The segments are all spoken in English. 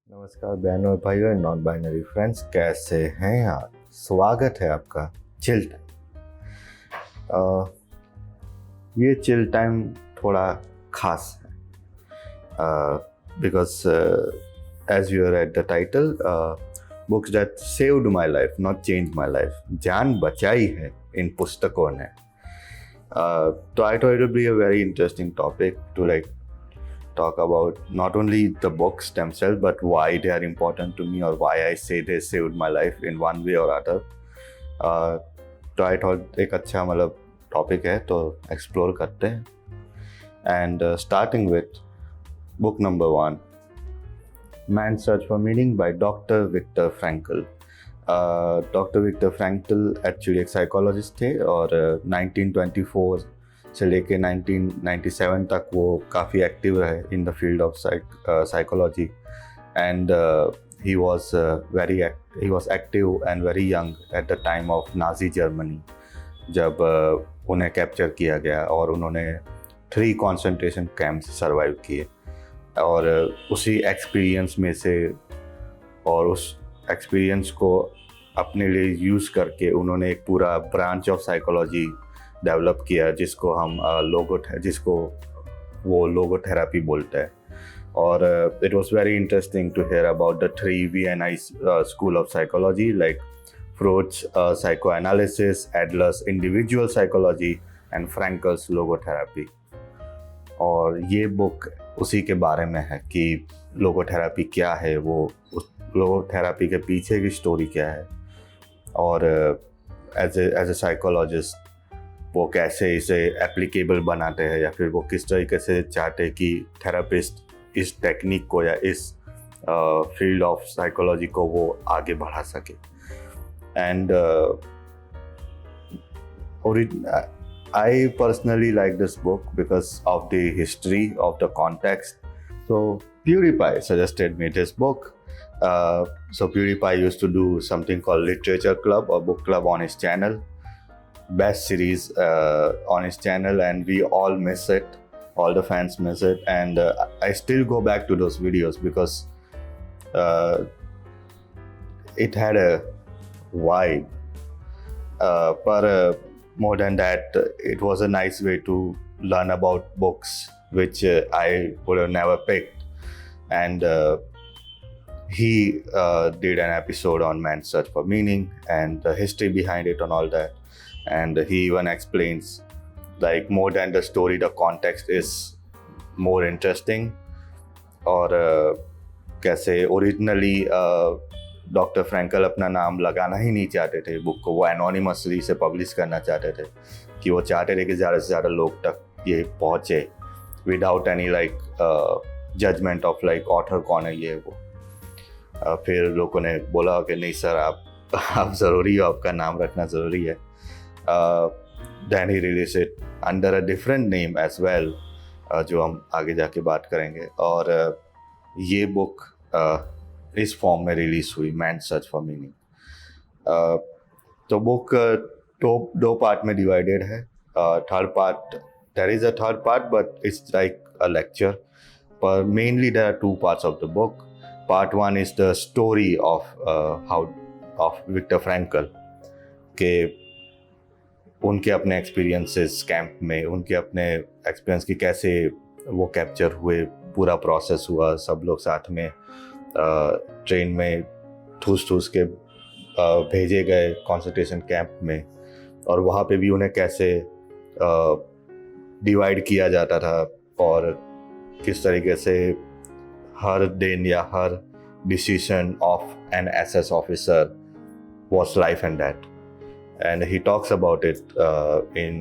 नमस्कार बहनों और भाइयों, नॉन बाइनरी फ्रेंड्स, कैसे हैं यार। स्वागत है आपका चिल टाइम। ये चिल टाइम थोड़ा खास है because as you read the title, books that saved my life not change my life. जान बचाई है इन पुस्तकों ने। तो I thought it would be a very interesting topic to talk about not only the books themselves but why they are important to me or why I say they saved my life in one way or other. तो I thought एक अच्छा topic है तो explore करते हैं। And starting with book number 1, man search for meaning by doctor Victor Frankl. Doctor Victor Frankl actually एक psychologist थे और 1924 से लेके 1997 तक वो काफ़ी एक्टिव रहे in the field of psychology. And he was active and very young at the time of Nazi Germany, जब उन्हें कैप्चर किया गया और उन्होंने 3 कॉन्सेंट्रेशन कैंप्स सर्वाइव किए। और उसी एक्सपीरियंस में से और उस एक्सपीरियंस को अपने लिए यूज़ करके उन्होंने एक पूरा ब्रांच ऑफ साइकोलॉजी डेवलप किया जिसको हम वो लोगोथेरेपी बोलते हैं। और it was very interesting to hear about the 3 VNI school of psychology, like Freud's psychoanalysis, Adler's individual psychology and Frankl's logotherapy. और ये बुक उसी के बारे में है कि लोगोथेरेपी क्या है, वो उस लोगोथेरेपी के पीछे की स्टोरी क्या है, और एज ए साइकोलॉजिस्ट वो कैसे इसे एप्लीकेबल बनाते हैं या फिर वो किस तरीके से चाहते हैं कि थेरेपिस्ट इस टेक्निक को या इस फील्ड ऑफ साइकोलॉजी को वो आगे बढ़ा सके। And I personally like this book because of the history of the context. So PewDiePie suggested me this book. So PewDiePie used to do something called Literature Club or Book Club on his channel. Best series on his channel, and we all miss it. All the fans miss it, and I still go back to those videos because it had a vibe. But more than that, it was a nice way to learn about books which I would have never picked. And he did an episode on Man's Search for Meaning and the history behind it and all that. And he even explains, like, more than the story, the context is more interesting. और कैसे originally doctor Frankel अपना नाम लगाना ही नहीं चाहते थे book को, वो एनोनिमसली से पब्लिश करना चाहते थे कि वो चाहते थे कि ज़्यादा से ज़्यादा लोग तक ये पहुँचे without any judgement of author कौन है ये वो। फिर लोगों ने बोला कि नहीं सर, आप ज़रूरी हो, आपका नाम रखना ज़रूरी है। Then he released it under a different name as well, जो हम आगे जाके बात करेंगे। और ये बुक इस फॉर्म में रिलीज हुई, मैन सर्च फॉर मीनिंग। तो बुक दो पार्ट में डिवाइडेड है। Third part, there is a third part but it's like a lecture, पर mainly there are 2 parts of the book. Part 1 is the story of Viktor Frankl, के उनके अपने experiences camp में, उनके अपने एक्सपीरियंस की कैसे वो कैप्चर हुए, पूरा प्रोसेस हुआ, सब लोग साथ में ट्रेन में ठूस के भेजे गए कंसंट्रेशन कैंप में, और वहाँ पे भी उन्हें कैसे डिवाइड किया जाता था और किस तरीके से हर दिन या हर decision of an SS officer was life and death. And he talks about it in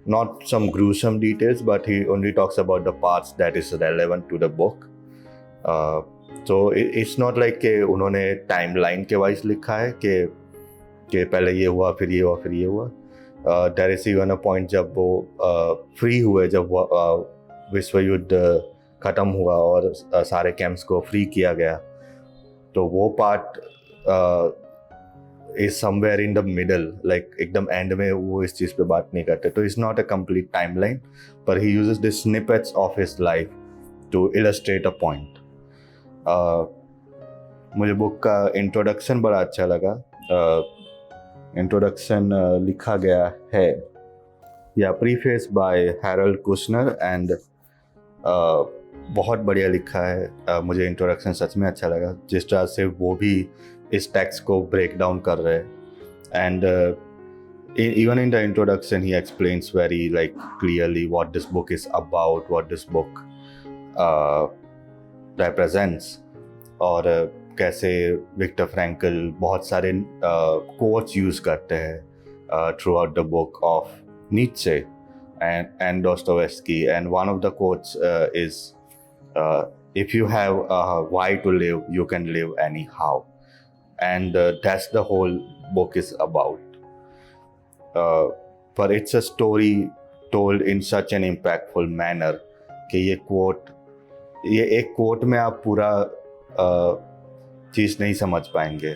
not some gruesome details, but he only talks about the parts that is relevant to the book. So it's not like कि उन्होंने timeline के wise लिखा है कि पहले ये हुआ फिर ये हुआ फिर ये हुआ। There is even a point जब वो फ्री हुए, जब विश्व युद्ध ख़त्म हुआ और सारे कैंप्स को फ्री किया गया, तो वो part is somewhere in the middle, like एकदम एंड में वो इस चीज़ पे बात नहीं करते। तो it's not a complete timeline, but he uses the snippets of his life to illustrate a point. मुझे बुक का इंट्रोडक्शन बड़ा अच्छा लगा. इंट्रोडक्शन लिखा गया है या preface bye Harold Kushner and बहुत बढ़िया लिखा है. मुझे इंट्रोडक्शन सच में अच्छा लगा, जिस तरह से वो भी इस टेक्स्ट को ब्रेक डाउन कर रहे हैं. And even in the introduction he explains very like clearly what this book is about, what this book represents, और कैसे विक्टर फ्रैंकल बहुत सारे कोट्स यूज करते हैं through out the book of Nietzsche and Dostoevsky, and one of the quotes is if you have a why to live, you can live anyhow, and that's the whole book is about. But it's a story told in such an impactful manner कि ये एक coat में आप पूरा चीज़ नहीं समझ पाएंगे,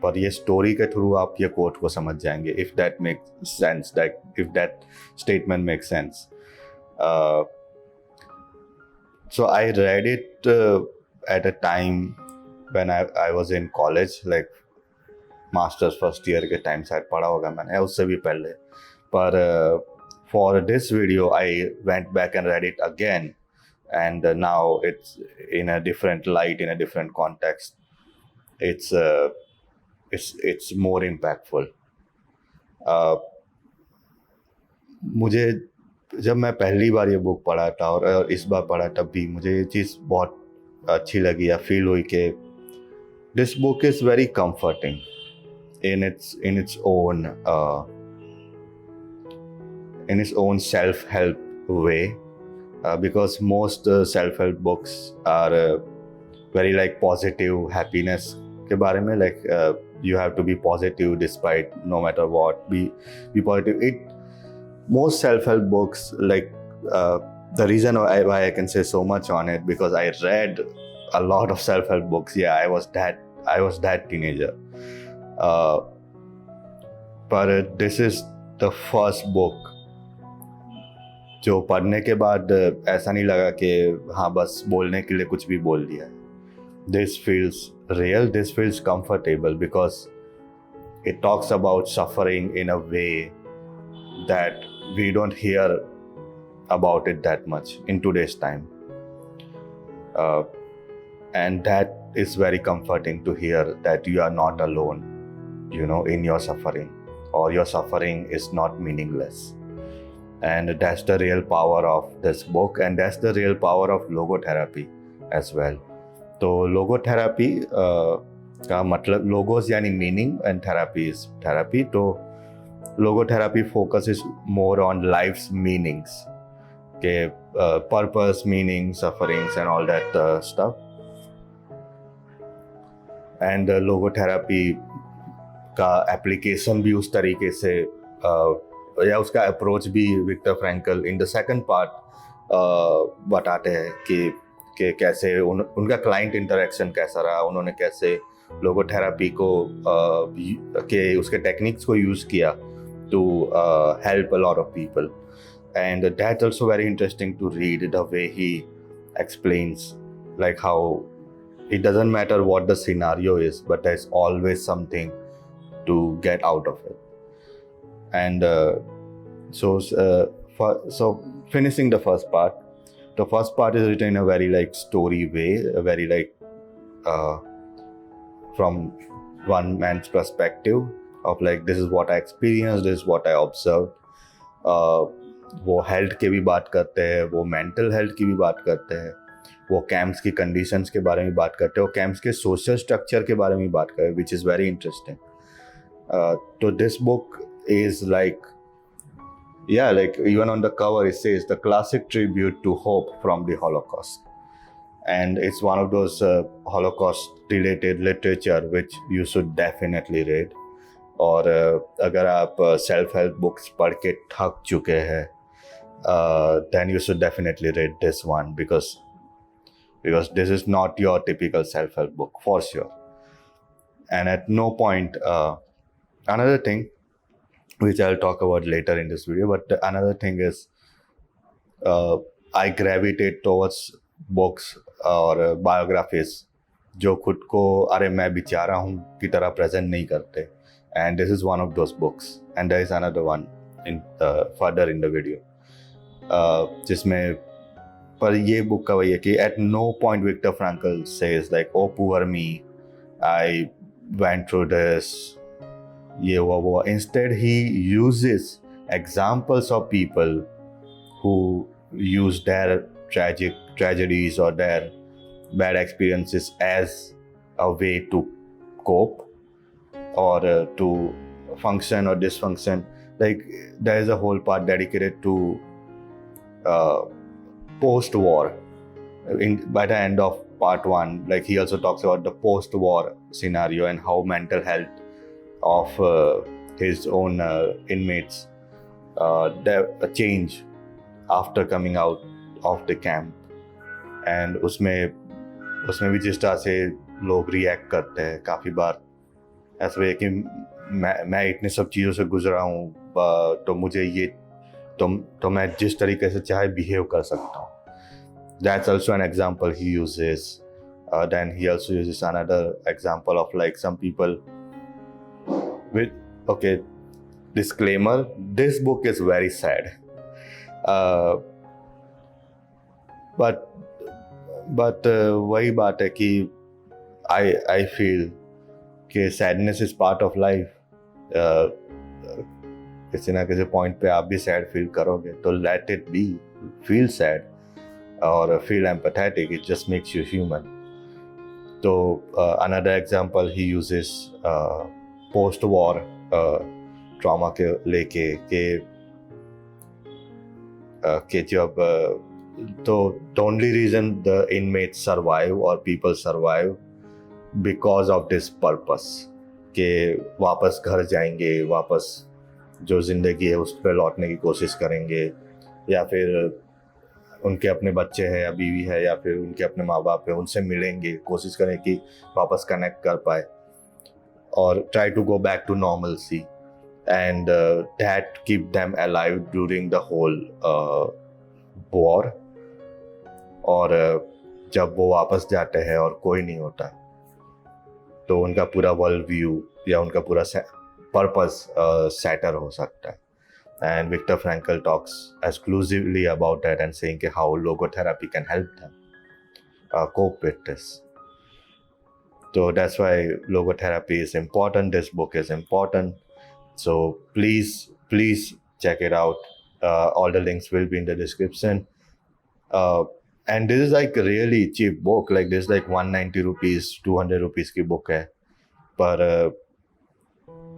पर ये स्टोरी के थ्रू आप ये कोट को समझ जाएंगे. If that makes sense, if that statement makes sense. So I read it at a time when I was in college, like masters first year के टाइम शायद पढ़ा होगा मैंने, उससे भी पहले. पर for this video I went back and read it again, and now it's in a different light, in a different context. It's more impactful. मुझे जब मैं पहली बार ये बुक पढ़ा था और इस बार पढ़ा, तब भी मुझे ये चीज़ बहुत अच्छी लगी या फील हुई कि this book is very comforting in its own self-help way, because most self-help books are very like positive happiness के बारे में, like you have to be positive despite no matter what, be positive. Most self-help books, like the reason why I can say so much on it, because I read a lot of self-help books. Yeah, I was that teenager. पर this is the first book जो पढ़ने के बाद ऐसा नहीं लगा कि हाँ बस बोलने के लिए कुछ भी बोल दिया. This feels real, this feels comfortable, because it talks about suffering in a way that we don't hear about it that much in today's time, and that is very comforting to hear that you are not alone, in your suffering, or your suffering is not meaningless. And that's the real power of this book, and that's the real power of logotherapy as well. तो logotherapy का मतलब logos यानी meaning and therapy is therapy. तो logotherapy focuses more on life's meanings, के purpose, meaning, sufferings and all that stuff. And logotherapy का application भी उस तरीके से या उसका अप्रोच भी Victor Frankl in the second part बताते हैं कि कैसे उनका क्लाइंट इंटरेक्शन कैसा रहा, उन्होंने कैसे लोगोथेरेपी को के उसके टेक्निक्स को यूज़ किया to help a lot of people. And that's also very interesting to read the way he explains, like how it doesn't matter what the scenario is, but there's always something to get out of it. And so finishing the first part is written in a very like story way, a very like from one man's perspective of like this is what I experienced, this is what I observed. वो health की भी बात करते हैं, वो mental health की भी बात करते हैं, वो कैंप्स की कंडीशंस के बारे में बात करते हैं, वो कैंप्स के सोशल स्ट्रक्चर के बारे में बात करते हैं, विच इज़ वेरी इंटरेस्टिंग. तो this book is like, yeah, like even on the cover it says the classic tribute to hope from the Holocaust, and it's one of those Holocaust related literature which you should definitely read. और अगर आप self help books पढ़ के थक चुके हैं, then you should definitely read this one, because this is not your typical self-help book for sure. And at no point, another thing which I'll talk about later in this video, but another thing is I gravitate towards books or biographies जो खुद को अरे मैं बेचारा हूँ की तरह present नहीं करते. And this is one of those books. And there is another one in further in the video. जिसमें पर ये बुक का वही है कि at no point Viktor Frankl says like, oh poor me, I went through this, ये वो. Instead he uses examples of people who use their tragedies or their bad experiences as a way to cope or to function or dysfunction. Like there is a whole part dedicated to post-war. By the end of part 1, like he also talks about the post-war scenario and how mental health of his own inmates a change after coming out of the camp. And उसमें भी जिस तरह से लोग react करते हैं काफ़ी बार ऐसा है कि मैं इतने सब चीज़ों से गुजरा हूँ तो मुझे ये तो मैं जिस तरीके से चाहे बिहेव कर सकता हूँ. That's also an example he uses. Then he also uses another example of like some people with, okay, disclaimer, this book is very sad. But वही बात है कि I feel कि sadness is part of life. किसी ना किसी point पे आप भी सैड फील करोगे तो let it be, feel sad or feel empathetic, it just makes you human. So another example he uses post-war trauma के लेके कि जब तो the only reason the inmates survive or people survive because of this purpose कि वापस घर जाएंगे, वापस जो ज़िंदगी है उस पर लौटने की कोशिश करेंगे, या फिर उनके अपने बच्चे हैं या बीवी है या फिर उनके अपने माँ बाप है उनसे मिलेंगे, कोशिश करें कि वापस कनेक्ट कर पाए और try to go back to normalcy, and that keep them alive during the whole war. और जब वो वापस जाते हैं और कोई नहीं होता तो उनका पूरा वर्ल्ड व्यू या उनका पूरा पर्पस सैटर हो सकता है. And Viktor Frankl talks exclusively about that and saying how logotherapy can help them cope with this. So that's why logotherapy is important. This book is important. So please check it out. All the links will be in the description. And this is like a really cheap book. Like this is like 190 rupees, 200 rupees ki book hai. But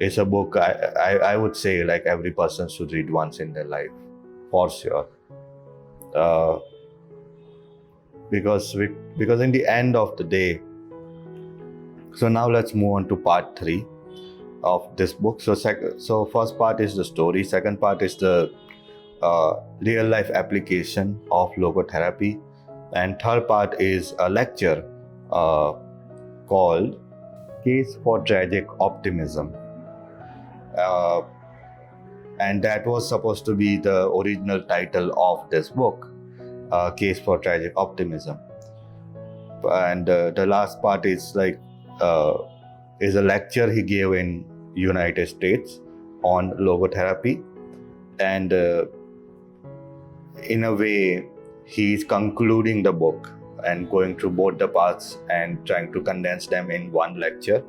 it's a book I would say like every person should read once in their life, for sure. Because in the end of the day, so now let's move on to part 3 of this book. So first part is the story. Second part is the real life application of logotherapy. And third part is a lecture called Case for Tragic Optimism. And that was supposed to be the original title of this book, Case for Tragic Optimism. And the last part is like is a lecture he gave in United States on logotherapy, and in a way he's concluding the book and going through both the parts and trying to condense them in one lecture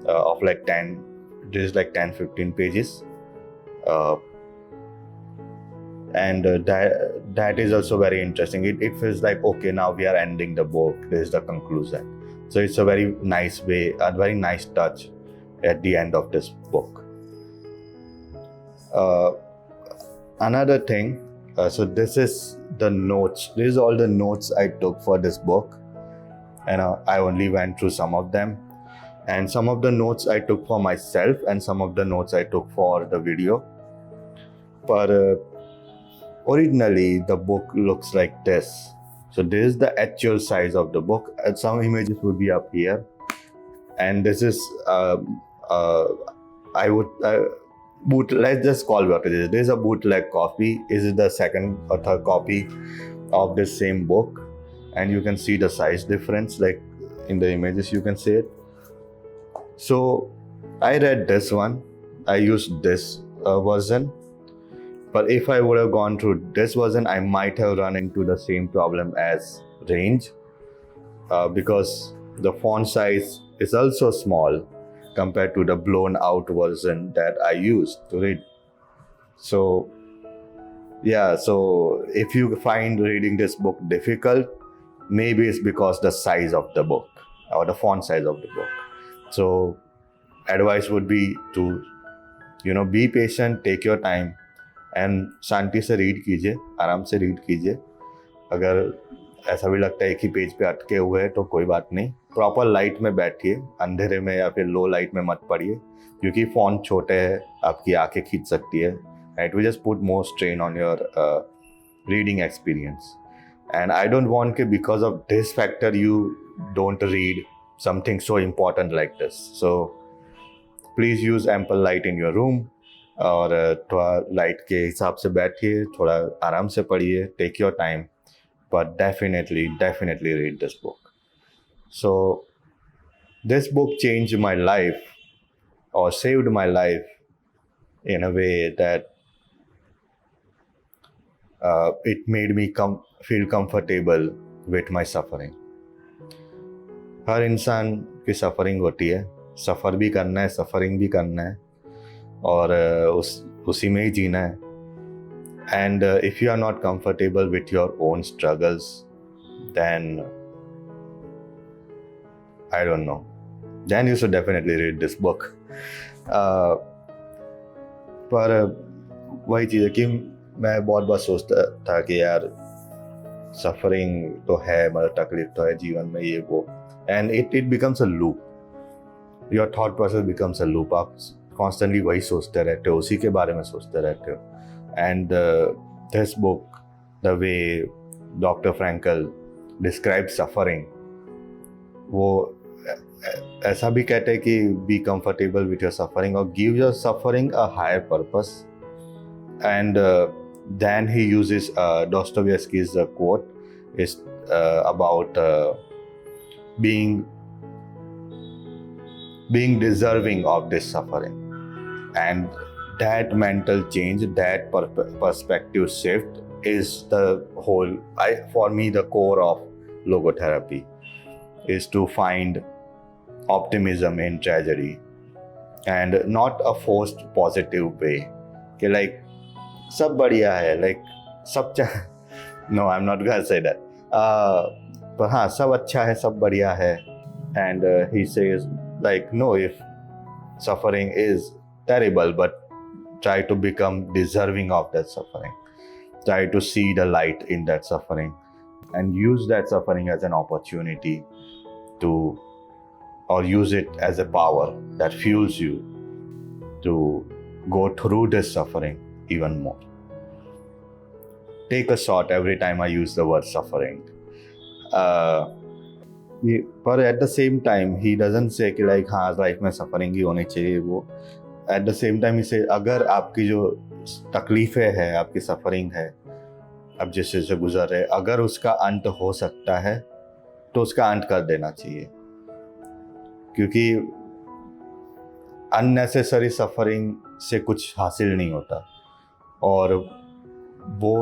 of like 10-15 pages. And that is also very interesting. It feels like, okay, now we are ending the book, this is the conclusion. So it's a very nice way, a very nice touch at the end of this book. Another thing, so this is the notes. This is all the notes I took for this book, and I only went through some of them. And some of the notes I took for myself and some of the notes I took for the video. But originally the book looks like this. So this is the actual size of the book, and some images would be up here. And this is let's just call what it is. This is a bootleg copy. This is the second or third copy of the same book, and you can see the size difference. Like in the images, you can say it. So I read this one. I used this version. But if I would have gone through this version, I might have run into the same problem as Range, because the font size is also small compared to the blown out version that I used to read. So yeah, so if you find reading this book difficult, maybe it's because the size of the book or the font size of the book. So advice would be to be patient, take your time and शांति से read कीजिए, आराम से read कीजिए. अगर ऐसा भी लगता है एक ही पेज पे अटके हुए हैं तो कोई बात नहीं, प्रॉपर लाइट में बैठिए, अंधेरे में या फिर लो लाइट में मत पढ़िए, क्योंकि फ़ॉन्ट छोटे हैं, आपकी आंखें खींच सकती है. It will just put more strain on your reading experience. And I don't want कि because of this factor you don't read something so important like this. So please use ample light in your room, और थोड़ा light के हिसाब से बैठिए, थोड़ा आराम से पढ़िए, take your time, but definitely read this book. So this book changed my life और saved my life in a way that it made me feel comfortable with my suffering. हर इंसान की सफरिंग होती है, सफ़र भी करना है, सफरिंग भी करना है, और उसी में ही जीना है. And if you are not comfortable with your own struggles, then I don't know, then you should definitely read this book. पर वही चीज़ है कि मैं बहुत बार सोचता था कि यार सफरिंग तो है, मतलब तकलीफ तो है जीवन में, ये वो, and it becomes a loop. Your thought process becomes a loop. आप कॉन्स्टेंटली वही सोचते रहते हो, उसी के बारे में सोचते रहते हो. And this book, the way doctor Frankl describe suffering, वो ऐसा भी कहते हैं कि be comfortable with your suffering और give your suffering a higher purpose. And then he uses Dostoevsky's quote is about being deserving of this suffering. And that mental change, that perspective shift is the whole, for me, the core of logotherapy, is to find optimism in tragedy, and not a forced positive way कि like सब बढ़िया है, like सब no, I'm not gonna say that, पर हाँ, सब अच्छा है, सब बढ़िया है. And he says like, no, if suffering is terrible, but try to become deserving of that suffering. Try to see the light in that suffering and use that suffering as an opportunity to, or use it as a power that fuels you to go through this suffering even more. Take a shot every time I use the word suffering. पर at the same time he doesn't say कि like हाँ life में suffering ही होनी चाहिए. वो at the same time इसे, अगर आपकी जो तकलीफ़ें हैं, आपकी सफरिंग है, अब जिससे से गुजर रहे, अगर उसका अंत हो सकता है तो उसका अंत कर देना चाहिए, क्योंकि अननेसेसरी सफरिंग से कुछ हासिल नहीं होता और वो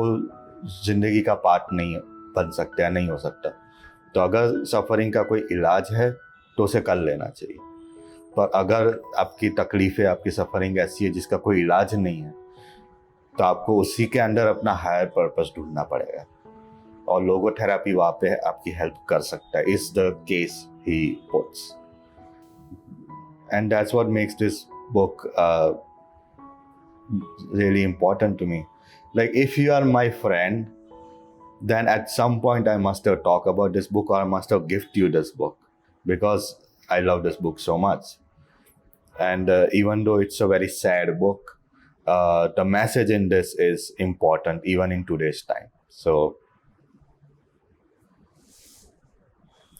ज़िंदगी का पार्ट नहीं बन सकता या नहीं हो सकता. तो अगर सफरिंग का कोई इलाज है तो उसे कर लेना चाहिए. पर अगर आपकी तकलीफ़ें, आपकी सफरिंग ऐसी है जिसका कोई इलाज नहीं है, तो आपको उसी के अंदर अपना हायर पर्पस ढूंढना पड़ेगा, और लोगोथेरेपी वहाँ पे आपकी हेल्प कर सकता है. Is the case he puts, and that's what makes this book really important to me. Like, if you are my friend, then at some point I must have talked about this book, or I must have gifted you this book, because I love this book so much. And even though it's a very sad book, the message in this is important even in today's time. So,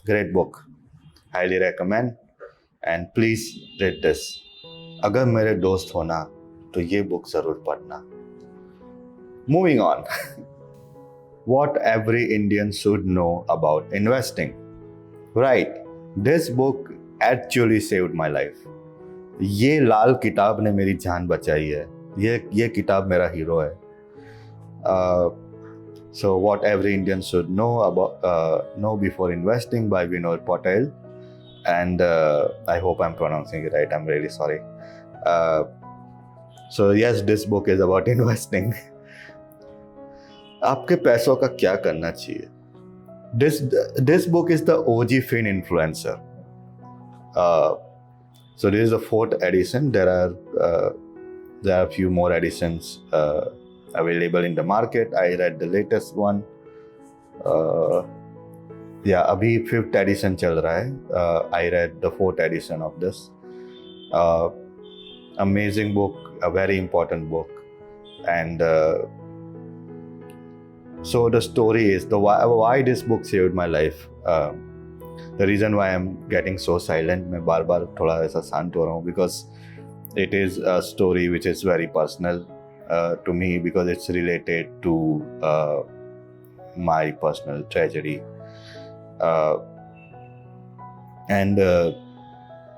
great book. Highly recommend. And please read this. अगर मेरे दोस्त होना तो ये book ज़रूर पढ़ना. Moving on. What every Indian should know about investing. Right. This book actually saved my life. ये लाल किताब ने मेरी जान बचाई है. ये किताब मेरा हीरो है. So what every Indian should know before investing by Vinod Patel, and I hope I'm pronouncing it right. I'm really sorry. So yes, this book is about investing. आपके पैसों का क्या करना चाहिए? This book is the OG Fin influencer. So this is the 4th edition. There are a few more editions available in the market. I read the latest one. अभी 5th edition चल रहा है. I read the 4th edition of this. Amazing book, a very important book. And so the story is why this book saved my life. The reason why I'm getting so silent, मैं बार बार थोड़ा ऐसा शांत हो रहा हूँ, because it is a story which is very personal to me, because it's related to my personal tragedy. And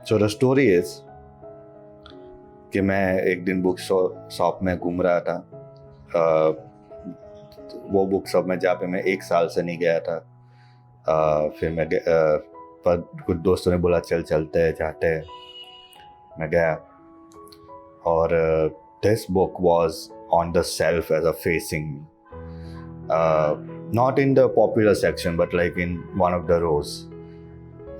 so the story is कि मैं एक दिन बुक शॉप में घूम रहा था. वो बुक शॉप में जहाँ पे मैं 1 साल से नहीं गया था. फिर मैं पर कुछ दोस्तों ने बोला चलते हैं, जाते हैं. मैं गया और this book was on the shelf as a facing me. Not in the popular section, but like in one of the rows.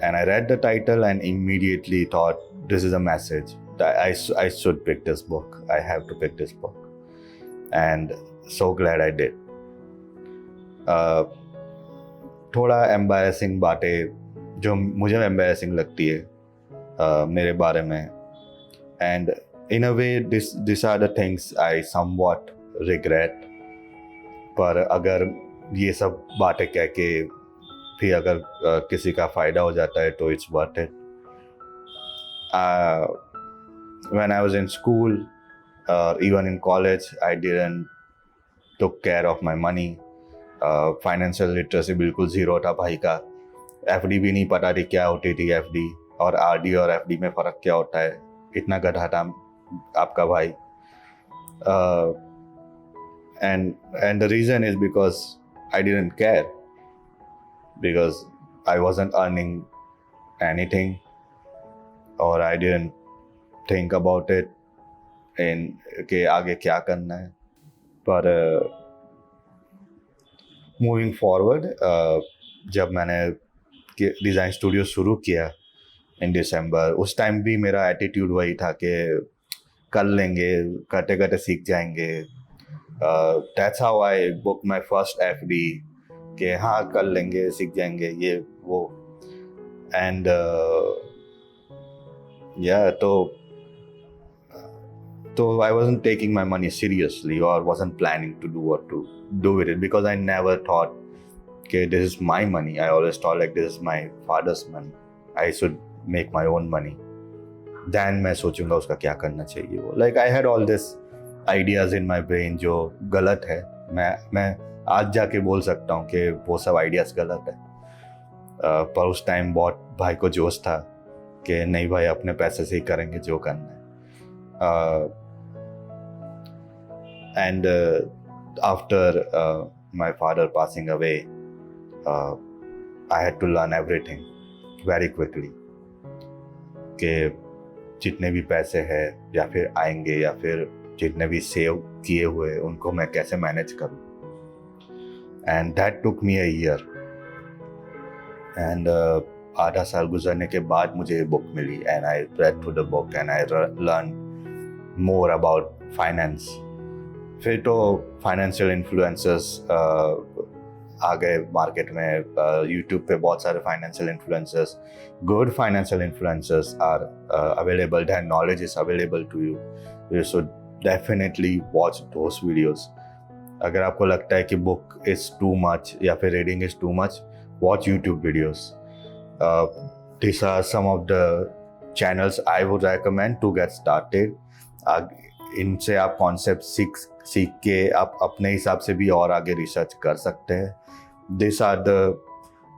And I read the title and immediately thought, this is a message. I should pick this book. I have to pick this book. And so glad I did. थोड़ा embarrassing बातें जो मुझे embarrassing लगती है मेरे बारे में. And in a way, these are the things I somewhat regret. पर अगर ये सब बातें कह के फिर अगर किसी का फ़ायदा हो जाता है तो it's worth it. When I was in school, even in college, I didn't took care of my money. Financial literacy बिल्कुल ज़ीरो था भाई का. एफडी भी नहीं पता थी क्या होती थी एफडी, और आरडी और एफडी में फ़र्क क्या होता है. इतना गधा था आपका भाई. And the reason is because I didn't care, because I wasn't earning anything, or I didn't think about it in कि आगे क्या करना है. पर मूविंग फॉरवर्ड, जब मैंने डिज़ाइन स्टूडियो शुरू किया इन दिसंबर, उस टाइम भी मेरा एटीट्यूड वही था कि कर लेंगे, करते करते सीख जाएंगे. That's how I book my first FD कि हाँ कर लेंगे, सीख जाएंगे, ये वो. एंड तो I wasn't taking my money seriously, or wasn't planning to do what to do with it, because I never thought okay, this is my money. I always thought like this is my father's money. I should make my own money. Then मैं सोचूंगा उसका क्या करना चाहिए वो. Like I had all this ideas in my brain जो गलत है. मैं आज जाके बोल सकता हूँ कि वो सब आइडियाज़ गलत है. पर उस टाइम बहुत भाई को जोश था कि नहीं भाई, अपने पैसे से ही करेंगे जो करना है. And after my father passing away, I had to learn everything very quickly. कि जितने भी पैसे हैं या फिर आएंगे या फिर जितने भी सेव किए हुए उनको मैं कैसे मैनेज करूं. And that took me a year. And आधा साल गुजरने के बाद मुझे ये बुक मिली, and I read through the book and I learned more about finance. फिर तो फाइनेंशियल इन्फ्लुएंसर्स आ गए मार्केट में. यूट्यूब पे बहुत सारे financial influencers, good financial influencers are available. Their knowledge is available to you. You should definitely watch those videos. अगर आपको लगता है कि बुक इज़ टू मच या फिर reading is too much, watch YouTube videos. This are some of the channels I would recommend to get started. इनसे आप concept सीख के आप अपने हिसाब से भी और आगे रिसर्च कर सकते हैं. This are the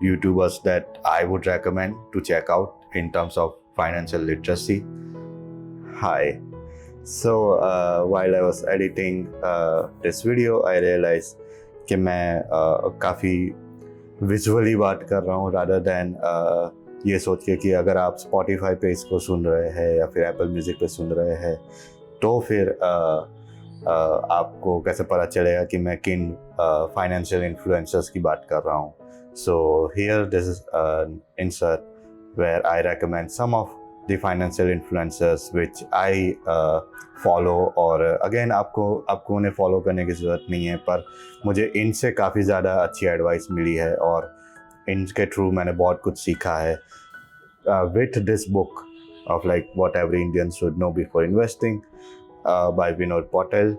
YouTubers that I would recommend to check out in terms of financial literacy. Hi. So while I was editing this video, I realized कि मैं काफ़ी विजुअली बात कर रहा हूँ rather than ये सोच के कि अगर आप Spotify पे इसको सुन रहे हैं या फिर Apple Music पे सुन रहे हैं तो फिर आपको कैसे पता चलेगा कि मैं किन फाइनेंशियल इन्फ्लुएंसर्स की बात कर रहा हूँ. So here this is an insert where I recommend some of the financial influencers which I follow. और again आपको उन्हें फॉलो करने की ज़रूरत नहीं है, पर मुझे इनसे काफ़ी ज़्यादा अच्छी एडवाइस मिली है और इनके थ्रू मैंने बहुत कुछ सीखा है. With this book of like what every Indian should know before investing by Vinod Patel,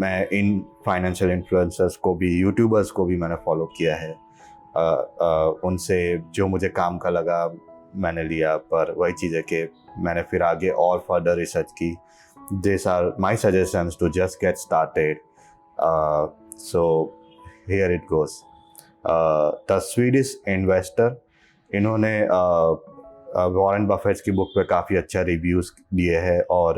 मैं इन फाइनेंशियल इन्फ्लुएंसर्स को भी, यूट्यूबर्स को भी मैंने फॉलो किया है. उनसे जो मुझे काम का लगा मैंने लिया, पर वही चीज़ है कि मैंने फिर आगे और फर्दर रिसर्च की. This are my suggestions to just get started. So here it goes. The Swedish investor, इन्होंने वॉरेन बफेट की बुक पे काफ़ी अच्छा रिव्यूज़ दिए हैं और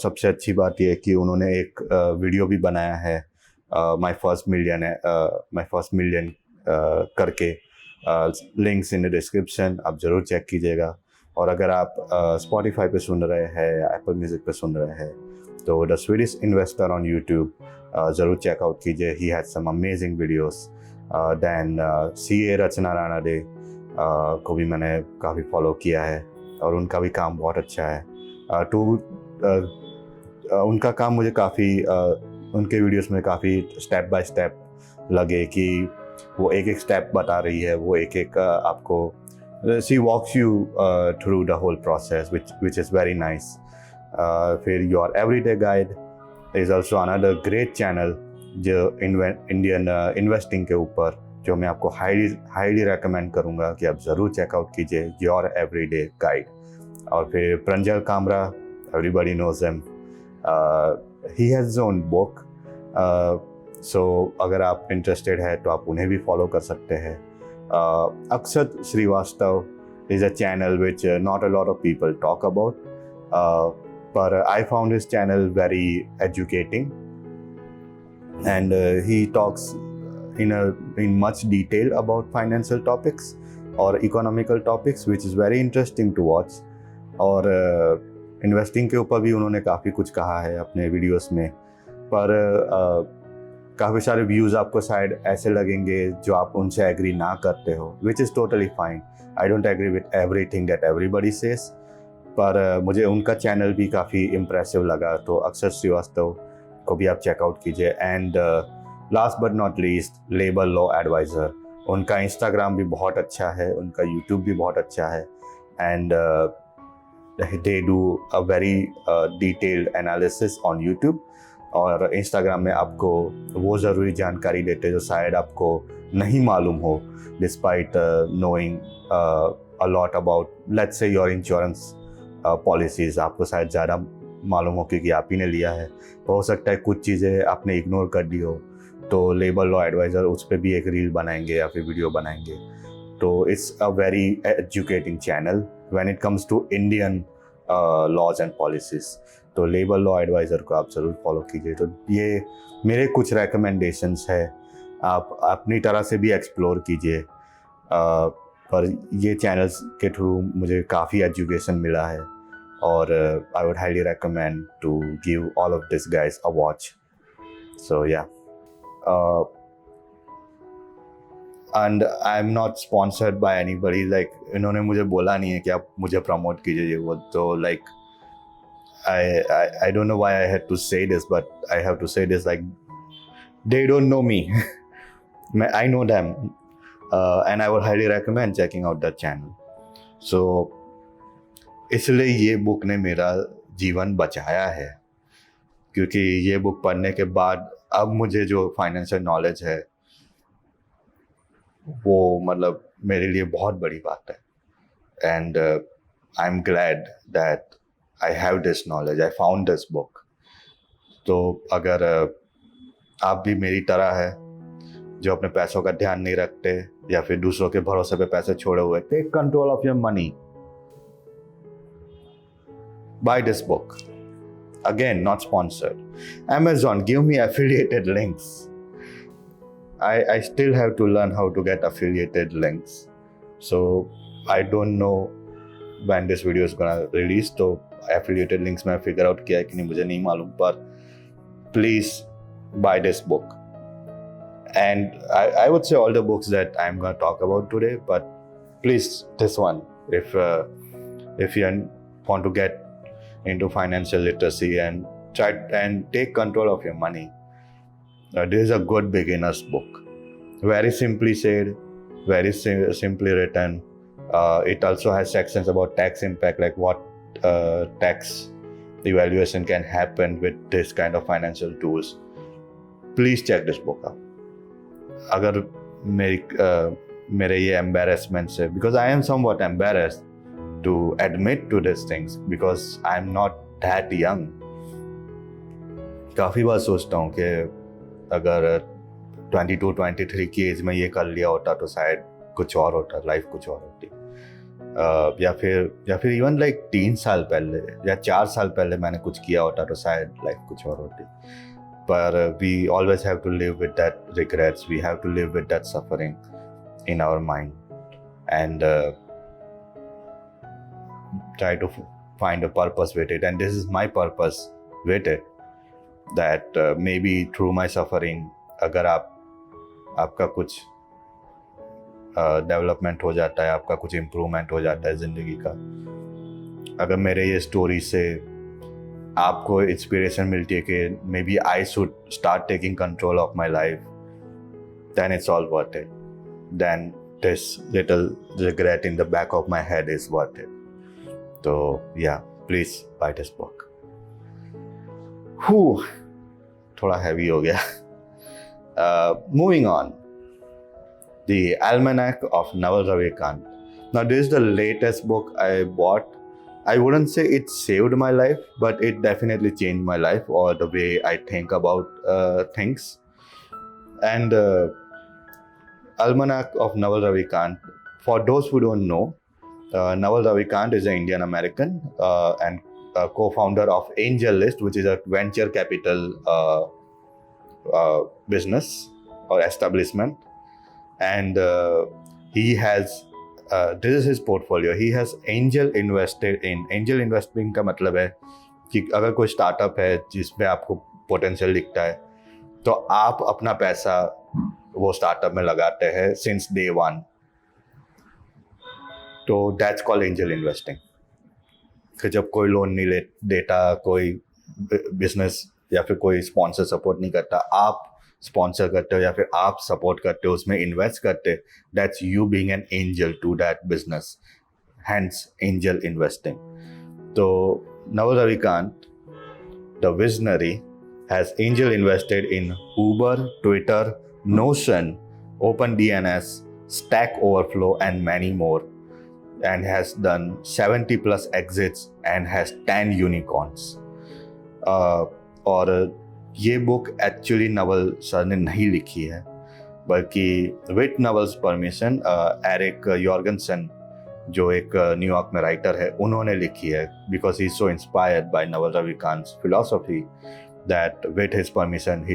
सबसे अच्छी बात यह है कि उन्होंने एक वीडियो भी बनाया है माई फर्स्ट मिलियन करके. लिंक्स इन द डिस्क्रिप्शन, आप ज़रूर चेक कीजिएगा. और अगर आप Spotify पे सुन रहे हैं या Apple Music पे सुन रहे हैं तो the Swedish investor on YouTube ज़रूर चेकआउट कीजिए. He has some amazing videos. Then CA Rachana Ranade को भी मैंने काफ़ी फॉलो किया है और उनका भी काम बहुत अच्छा है. उनका काम मुझे काफ़ी उनके वीडियोस में काफ़ी स्टेप बाय स्टेप लगे कि वो एक एक स्टेप बता रही है, वो एक एक आपको she walks you through the whole process which is very nice. फिर your everyday guide is also another great channel जो इंडियन इन्वेस्टिंग के ऊपर, जो मैं आपको हाईली रेकमेंड करूँगा कि आप ज़रूर चेकआउट कीजिए, योर एवरीडे गाइड. और फिर Pranjal Kamra, everybody knows him. He has his own book. So अगर आप इंटरेस्टेड है तो आप उन्हें भी फॉलो कर सकते हैं. अक्षत Srivastava is a channel which not a lot of people talk about. But I found his channel very educating, and he talks in much detail about financial topics or economical topics, which is very interesting to watch. और investing के ऊपर भी उन्होंने काफ़ी कुछ कहा है अपने वीडियोस में, पर काफ़ी सारे व्यूज़ आपको शायद ऐसे लगेंगे जो आप उनसे एग्री ना करते हो, which is totally fine. I don't agree with everything that everybody says, पर मुझे उनका चैनल भी काफ़ी इम्प्रेसिव लगा. तो अक्षर श्रीवास्तव को भी आप चेकआउट कीजिए. And last but not least, labour law advisor, उनका इंस्टाग्राम भी बहुत अच्छा है, उनका यूट्यूब भी बहुत अच्छा है. And they do a very detailed analysis on YouTube. और Instagram में आपको वो ज़रूरी जानकारी देते हैं जो शायद आपको नहीं मालूम हो, despite knowing a lot about let's say your insurance policies. आपको शायद ज़्यादा मालूम हो क्योंकि आप ही ने लिया है. तो हो सकता है कुछ चीज़ें आपने इग्नोर कर दी हो, तो लेबर लॉ एडवाइज़र उस पर भी एक रील बनाएंगे या फिर वीडियो बनाएंगे. तो it's a very educating channel when it comes to Indian laws and policies. तो लेबर लॉ एडवाइज़र को आप ज़रूर फॉलो कीजिए. तो ये मेरे कुछ रिकमेंडेशंस है, आप अपनी तरह से भी एक्सप्लोर कीजिए. पर ये चैनल्स के थ्रू मुझे काफ़ी एजुकेशन मिला है और I would highly recommend to give all of this guys a watch. So yeah, and I am not sponsored by anybody. Like इन्होंने मुझे बोला नहीं है कि आप मुझे प्रमोट कीजिए ये वो. तो like I don't know why I had to say this, but I have to say this. Like, they don't know me. I know them, and I would highly recommend checking out that channel. So इसलिए ये book ने मेरा जीवन बचाया है, क्योंकि ये book पढ़ने के बाद अब मुझे जो फाइनेंशियल नॉलेज है वो मतलब मेरे लिए बहुत बड़ी बात है. And I am glad that I have this knowledge, I found this book. तो अगर आप भी मेरी तरह है जो अपने पैसों का ध्यान नहीं रखते या फिर दूसरों के भरोसे पे पैसे छोड़े हुए, take control of your money. Buy this book. Again, not sponsored. Amazon, give me affiliated links. I still have to learn how to get affiliated links. So I don't know when this video is gonna release. तो affiliated links मैं figure out किया है कि नहीं मुझे नहीं मालूम, पर please buy this book. And I would say all the books that I'm gonna talk about today, but please this one, if you want to get into financial literacy and try and take control of your money, this is a good beginner's book. Very simply said, very simply written. It also has sections about tax impact, like what tax evaluation can happen with this kind of financial tools. Please check this book out. अगर मेरे ये embarrassment से, because I am somewhat embarrassed to admit to these things because I am not that young. काफ़ी बार सोचता हूँ कि अगर 22-23 की एज में ये कर लिया होता तो शायद कुछ और होता, लाइफ कुछ और होती. या फिर इवन लाइक 3 साल पहले या 4 साल पहले मैंने कुछ किया होता तो शायद लाइफ कुछ और होती. But we always have to live with that regrets. We have to live with that suffering in our mind and try to find a purpose with it. And this is my purpose with it. That maybe through my suffering, अगर आपका कुछ development हो जाता है, आपका कुछ improvement हो जाता है ज़िंदगी का, अगर मेरे ये स्टोरी से आपको इंस्पिरेशन मिलती है कि maybe I should start taking control of my life, then it's all worth it. Then this little regret in the back of my head is worth it. तो या प्लीज बाय दिस बुक. थोड़ा heavy हो गया. Moving on, the Almanack of Naval Ravikant. Now this is the latest book I bought. I wouldn't say it saved my life, but it definitely changed my life or the way I think about things. And Almanack of Naval Ravikant, for those who don't know, Naval Ravikant is an Indian American and co-founder of AngelList, which is a venture capital business or establishment. And he has this is his portfolio. He has angel invested in. Angel investing का मतलब है कि अगर कोई startup है जिसमें आपको potential दिखता है तो आप अपना पैसा वो स्टार्टअप में लगाते हैं सिंस डे 1. तो दैट्स कॉल्ड एंजल इन्वेस्टिंग. कि जब कोई लोन नहीं देता, कोई बिजनेस या फिर कोई स्पॉन्सर सपोर्ट नहीं करता, आप स्पॉन्सर करते हो या फिर आप सपोर्ट करते हो, उसमें इन्वेस्ट करते, that's you being an angel to that business, hence angel investing. तो Naval Ravikant, the visionary, has angel invested in Uber, Twitter, Notion, OpenDNS, Stack Overflow and many more, and has done 70 plus exits and has 10 unicorns. और ये book actually Naval sir ने नहीं लिखी है, बल्कि with Naval's permission Eric Jorgenson, जो एक न्यूयॉर्क में राइटर है, उन्होंने लिखी है. Because he is so inspired by Naval Ravikant's philosophy that with his permission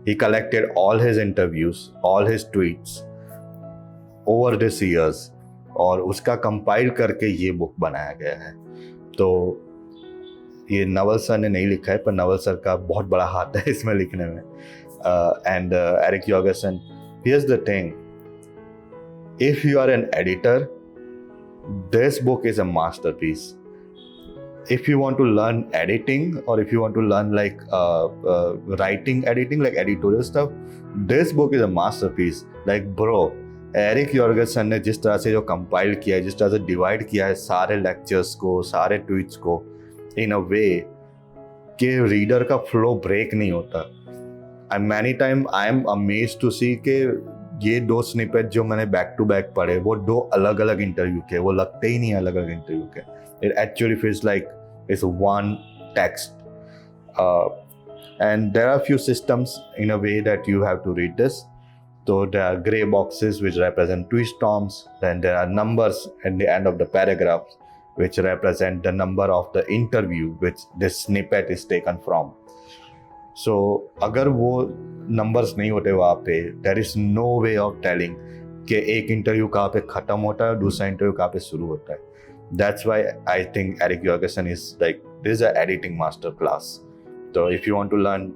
he collected all his interviews, all his tweets over these years, और उसका कंपाइल करके ये बुक बनाया गया है. तो ये नवल सर ने नहीं लिखा है, पर नवल सर का बहुत बड़ा हाथ है इसमें लिखने में. And Eric Jorgenson, here's the thing, if you are an editor, this book is a masterpiece. If you want to learn editing, or if you want to learn like writing editing, like editorial stuff, this book is a masterpiece. Like bro, Eric Jorgenson ने जिस तरह से जो compile किया है, जिस तरह से डिवाइड किया है सारे लेक्चर्स को, सारे ट्वीट्स को, इन अ वे कि रीडर का फ्लो ब्रेक नहीं होता. And many time I am amazed to see कि ये 2 स्निपेट जो मैंने बैक टू बैक पढ़े, वो 2 अलग अलग इंटरव्यू के, वो लगते ही नहीं अलग अलग इंटरव्यू के. It actually feels like it's one text. And there are few systems in a way that you have to read this. So there are gray boxes which represent twist storms. Then there are numbers at the end of the paragraphs which represent the number of the interview which this snippet is taken from. So अगर वो numbers नहीं होते वहाँ पे, there is no way of telling कि एक interview कहाँ पे खत्म होता है और दूसरा इंटरव्यू कहाँ पे शुरू होता है. That's why I think Eric Jorgensen is like, this is an editing master class. So if you want to learn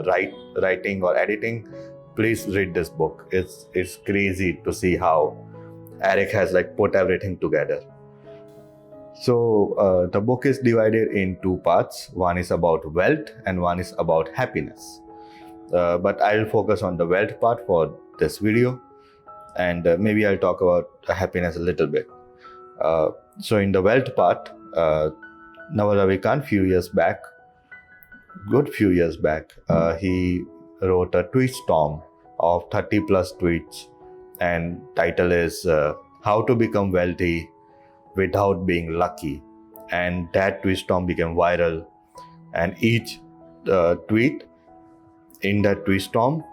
writing or editing, please read this book. It's crazy to see how Eric has like put everything together. So the book is divided in two parts. One is about wealth and one is about happiness. But I'll focus on the wealth part for this video, and maybe I'll talk about happiness a little bit. So in the wealth part, Naval Ravikant, few years back, he wrote a tweet storm of 30 plus tweets, and title is How to Become Wealthy Without Being Lucky. And that tweet storm became viral, and each tweet in that tweet storm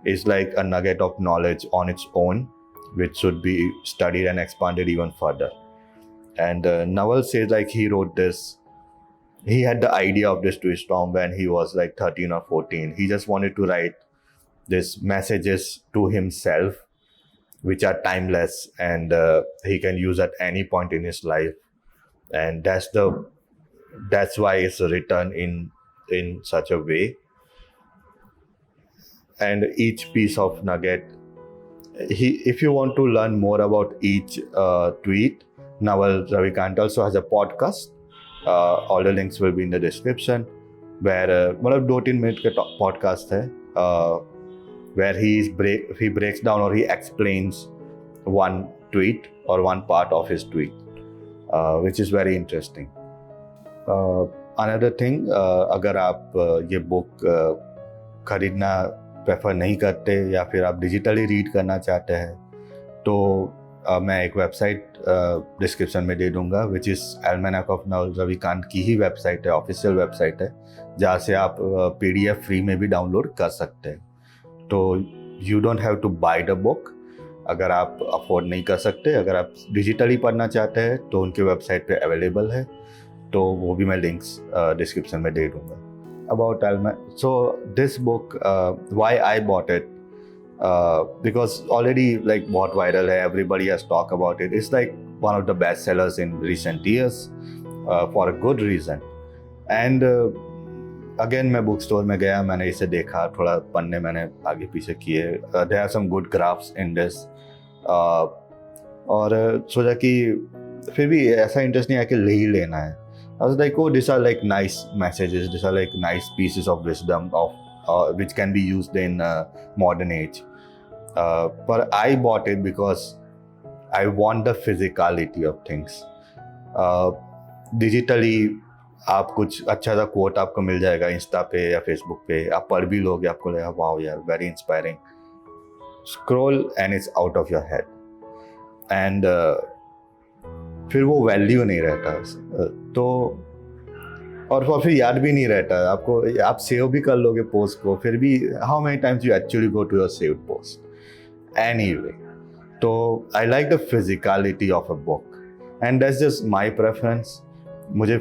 is like a nugget of knowledge on its own, which should be studied and expanded even further. And Naval says like he wrote this, he had the idea of this tweet storm when he was like 13 or 14. He just wanted to write these messages to himself which are timeless, and he can use at any point in his life. And that's why it's written in such a way. And each piece of nugget, if you want to learn more about each tweet, Naval Ravikant also has a podcast. All the links will be in the description, where मतलब 2-3 minute का podcast है, where he breaks down or he explains one tweet or one part of his tweet, which is very interesting. Another thing, अगर आप ये book खरीदना prefer नहीं करते या फिर आप डिजिटली रीड करना चाहते हैं, तो मैं एक वेबसाइट डिस्क्रिप्शन में दे दूंगा, which is almanack of Naval Ravikant की ही वेबसाइट है, ऑफिशियल वेबसाइट है, जहाँ से आप PDF फ्री में भी डाउनलोड कर सकते हैं. तो you don't have to buy the book अगर आप अफोर्ड नहीं कर सकते. अगर आप डिजिटली पढ़ना चाहते हैं तो उनकी वेबसाइट पे अवेलेबल है, तो वो भी मैं लिंक्स डिस्क्रिप्शन में दे दूंगा. About Almanack. So this book, why I bought it, because already like बहुत viral है, everybody has talked about it. It's like one of the best sellers in recent years, for a good reason. And again मैं book store में गया, मैंने इसे देखा, थोड़ा पन्ने मैंने आगे पीछे किए. There are some good graphs in this, और सोचा कि फिर भी ऐसा इंटरेस्ट नहीं है कि ले ही लेना है. I was like, oh, these are like nice messages. These are like nice pieces of wisdom of which can be used in modern age. But I bought it because I want the physicality of things. Digitally, आप कुछ अच्छा सा quote आपको मिल जाएगा Insta पे या Facebook पे, आप पढ़ भी लोगे, आपको लगेगा वाओ यार, very inspiring. Scroll and it's out of your head. And फिर वो वैल्यू नहीं रहता, तो और फिर याद भी नहीं रहता आपको. आप सेव भी कर लोगे पोस्ट को, फिर भी how many times you actually go to your saved post anyway. तो I like the physicality of a book, and that's just my preference. मुझे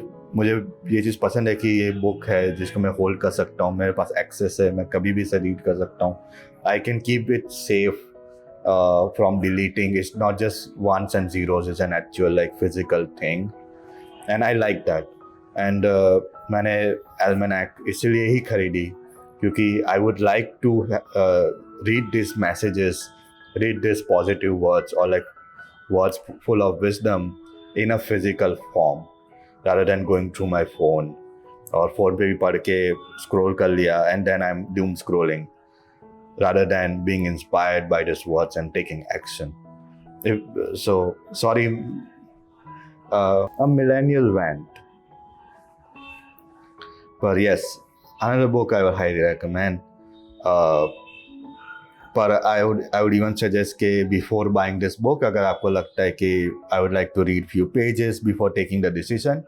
ये चीज़ पसंद है कि ये बुक है जिसको मैं होल्ड कर सकता हूँ, मेरे पास एक्सेस है, मैं कभी भी इसे रीड कर सकता हूँ. I can keep it safe from deleting. It's not just ones and zeros, it's an actual like physical thing, and I like that. And मैंने Almanack इसलिए ही खरीदी क्योंकि I would like to read these messages, read these positive words or like words full of wisdom in a physical form rather than going through my phone, और phone पे भी पढ़ के scroll कर लिया and then I'm doom scrolling, rather than being inspired by these words and taking action. Sorry, a millennial rant. But yes, another book I would highly recommend. But I would even suggest कि before buying this book, अगर आपको लगता है कि I would like to read few pages before taking the decision,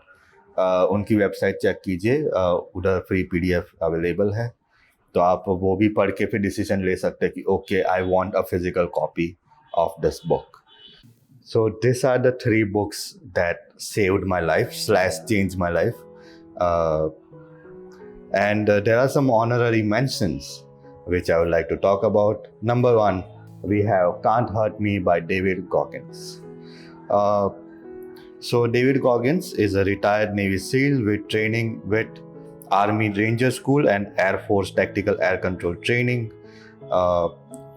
उनकी website check कीजिए, उधर free PDF available है. तो आप वो भी पढ़ के फिर डिसीजन ले सकते हैं कि okay I want a physical copy of this book. So these are the 3 books that saved my life / changed my life. And there are some honorary mentions which I would like to talk about. Number 1, we have Can't Hurt Me by David Goggins. So David Goggins is a retired Navy SEAL with training with Army Ranger School and Air Force Tactical Air Control Training.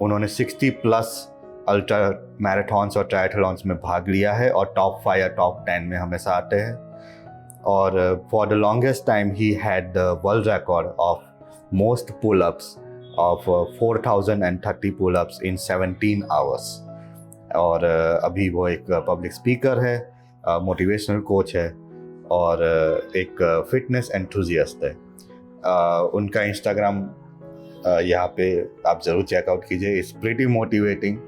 उन्होंने 60 plus ultra marathons और ट्रायथलॉन्स में भाग लिया है और top 5 या top 10 में हमेशा आते हैं. और for the longest time he had the world record of most pull ups of 4030 pull ups in 17 hours. और अभी वो एक पब्लिक स्पीकर है, मोटिवेशनल कोच है और एक फिटनेस एंथुजियास्ट है. उनका इंस्टाग्राम यहाँ पे आप ज़रूर चेकआउट कीजिए. It's pretty motivating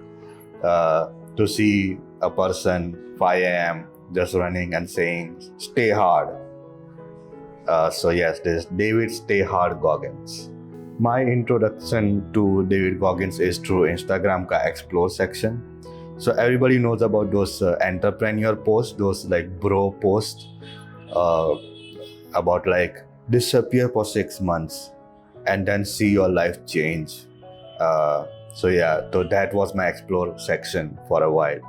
to see a person 5 a.m. just running and saying stay hard. So yes, this is David Stay Hard Goggins. My introduction to David Goggins is through Instagram ka explore section. So everybody knows about those entrepreneur posts, those like bro posts about like disappear for 6 months and then see your life change. So yeah, so that was my explore section for a while,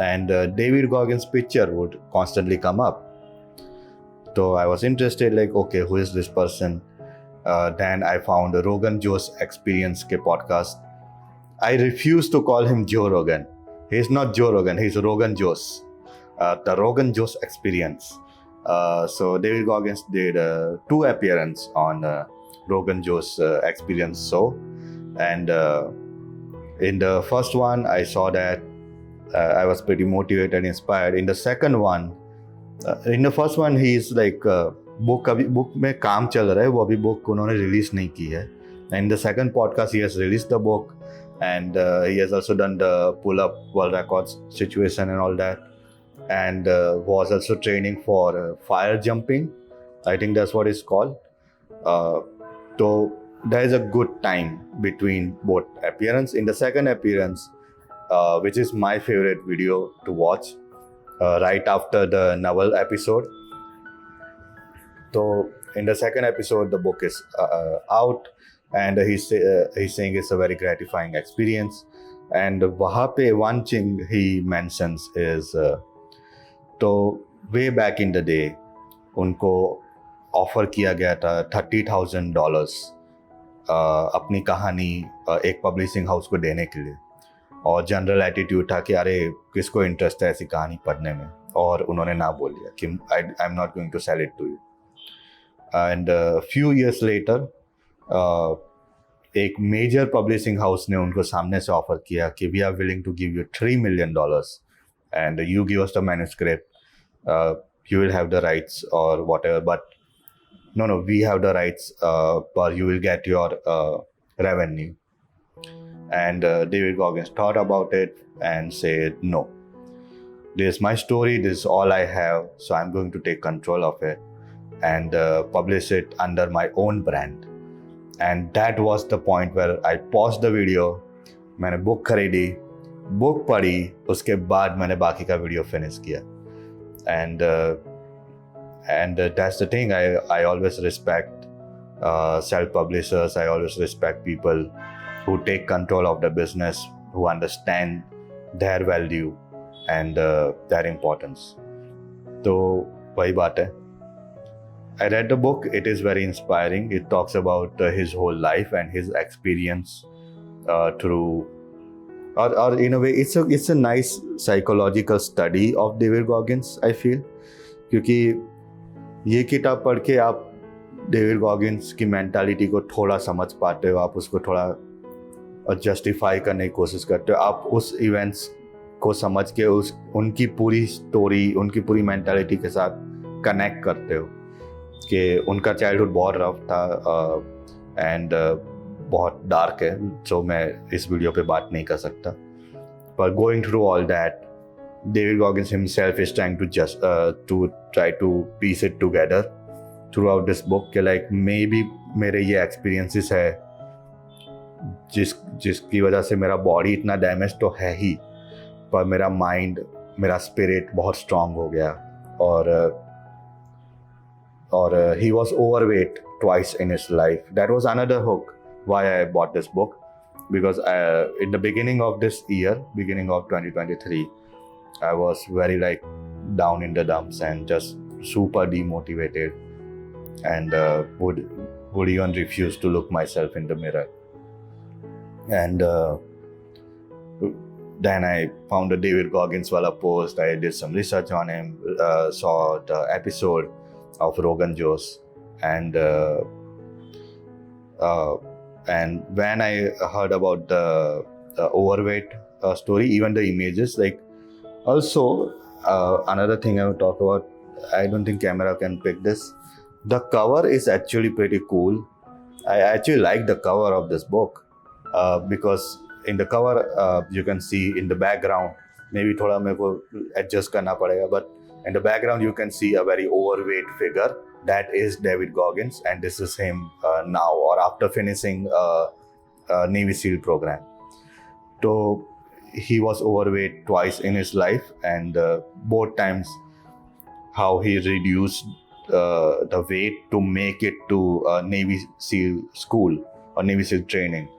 and David Goggins' picture would constantly come up. So I was interested, like, okay, who is this person? Then I found the Rogan Experience podcast. I refuse to call him Joe Rogan. He's not Joe Rogan. He's Rogan Josh. The Rogan Experience. So David Goggins did 2 appearances on Rogan Experience show, and in the first one, I saw that I was pretty motivated, inspired. In the second one, in the first one, he is like book में काम चल रहा है, वो अभी book उन्होंने release नहीं की है. And in the second podcast, he has released the book, and he has also done the pull-up world records situation and all that, and was also training for fire jumping. I think that's what it's called. So there is a good time between both appearance. In the second appearance, which is my favorite video to watch, right after the Naval episode. So in the second episode, the book is out, and he's saying it's a very gratifying experience. And वहाँ पे one thing he mentions is, तो way back in the day, उनको offer किया गया था $30,000 अपनी कहानी एक पब्लिशिंग हाउस को देने के लिए. और जनरल एटीट्यूड था कि अरे किसको इंटरेस्ट है ऐसी कहानी पढ़ने में, और उन्होंने ना बोल दिया कि I am not going to sell it to you. And few years later एक मेजर पब्लिशिंग हाउस ने उनको सामने से ऑफर किया कि we are willing to give you $3 million and you give us the manuscript, you will have the rights और whatever, but no, we have the rights, but you will get your revenue. And David Goggins thought about it and said, no, this is my story, this is all I have, so I'm going to take control of it and publish it under my own brand. And that was the point where I paused the video, मैंने book खरीदी, book पढ़ी, उसके बाद मैंने बाकी का video finish किया. And that's the thing, I always respect self-publishers. I always respect people who take control of the business, who understand their value and their importance. So वही बात है. I read the book. It is very inspiring. It talks about his whole life and his experience through, or in a way, it's a nice psychological study of David Goggins, I feel. क्योंकि ये किताब पढ़ के आप David Goggins की mentality को थोड़ा समझ पाते हो, आप उसको थोड़ा जस्टिफाई करने की कोशिश करते हो, आप उस इवेंट्स को समझ के उनकी पूरी स्टोरी, उनकी पूरी मेंटालिटी के साथ कनेक्ट करते हो कि उनका चाइल्डहुड बहुत रफ था एंड बहुत डार्क है, सो मैं इस वीडियो पे बात नहीं कर सकता. पर going through all that, David Goggins himself is trying to piece it together throughout this book कि like maybe मेरे ये experiences है जिसकी वजह से मेरा बॉडी इतना डैमेज तो है ही, पर मेरा माइंड, मेरा स्पिरिट बहुत स्ट्रांग हो गया. और he was overweight twice in his life. That was another hook why I bought this book, because in the beginning of this year, beginning of 2023, I was very like down in the dumps and just super demotivated, and would even refuse to look myself in the mirror. And then I found the David Goggins wala post. I did some research on him, saw the episode of Rogan Josh, and when I heard about the overweight story, even the images, like, also another thing I will talk about, I don't think camera can pick this. The cover is actually pretty cool. I actually like the cover of this book because in the cover you can see in the background, maybe thoda mere ko adjust karna padega, but in the background you can see a very overweight figure. That is David Goggins, and this is him now or after finishing a Navy SEAL program. So he was overweight twice in his life, and both times how he reduced the weight to make it to Navy SEAL school or Navy SEAL training.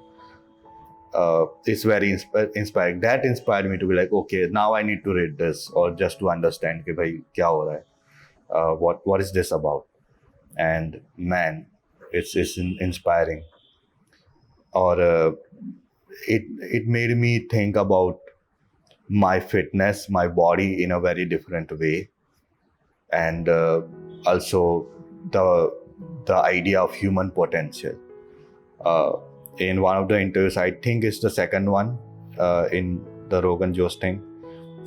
It's very inspiring. That inspired me to be like, okay, now I need to read this, or just to understand कि भाई क्या हो रहा है, what is this about? And man, it's inspiring. Or it made me think about my fitness, my body in a very different way, and also the idea of human potential. In one of the interviews, I think it's the second one in the Rogan Josh thing,